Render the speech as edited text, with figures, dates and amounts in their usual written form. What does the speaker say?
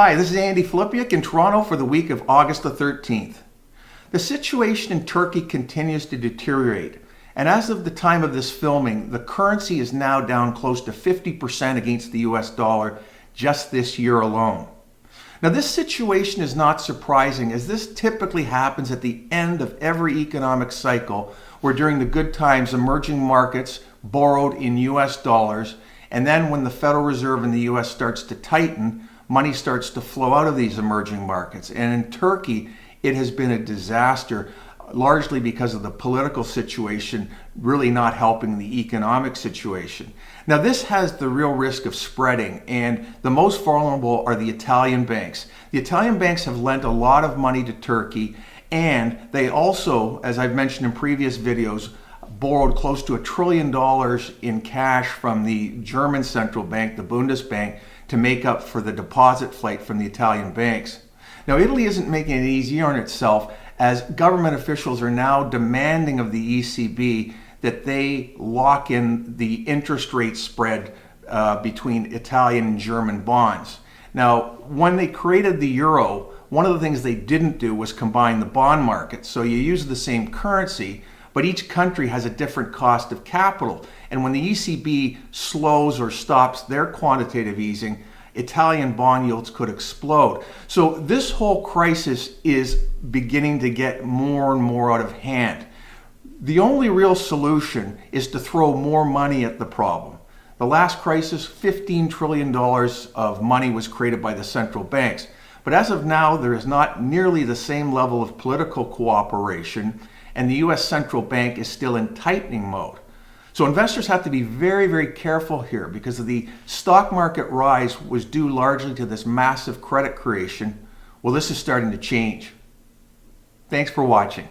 Hi, this is Andy Filipiuk in Toronto for the week of August the 13th. The situation in Turkey continues to deteriorate, and as of the time of this filming, the currency is now down close to 50% against the US dollar just this year alone. Now, this situation is not surprising, as this typically happens at the end of every economic cycle, where during the good times emerging markets borrowed in US dollars, and then when the Federal Reserve in the US starts to tighten, money starts to flow out of these emerging markets. And in Turkey, it has been a disaster, largely because of the political situation really not helping the economic situation. Now, this has the real risk of spreading, and the most vulnerable are the Italian banks. The Italian banks have lent a lot of money to Turkey, and they also, as I've mentioned in previous videos, borrowed close to $1 trillion in cash from the German central bank, the Bundesbank, to make up for the deposit flight from the Italian banks. Now, Italy isn't making it easier on itself, as government officials are now demanding of the ECB that they lock in the interest rate spread between Italian and German bonds. Now, when they created the euro, one of the things they didn't do was combine the bond market. So you use the same currency, but each country has a different cost of capital. And when the ECB slows or stops their quantitative easing, Italian bond yields could explode. So this whole crisis is beginning to get more and more out of hand. The only real solution is to throw more money at the problem. The last crisis, $15 trillion of money was created by the central banks. But as of now, there is not nearly the same level of political cooperation, and the US central bank is still in tightening mode. So investors have to be very, very careful here, because the stock market rise was due largely to this massive credit creation. Well, this is starting to change. Thanks for watching.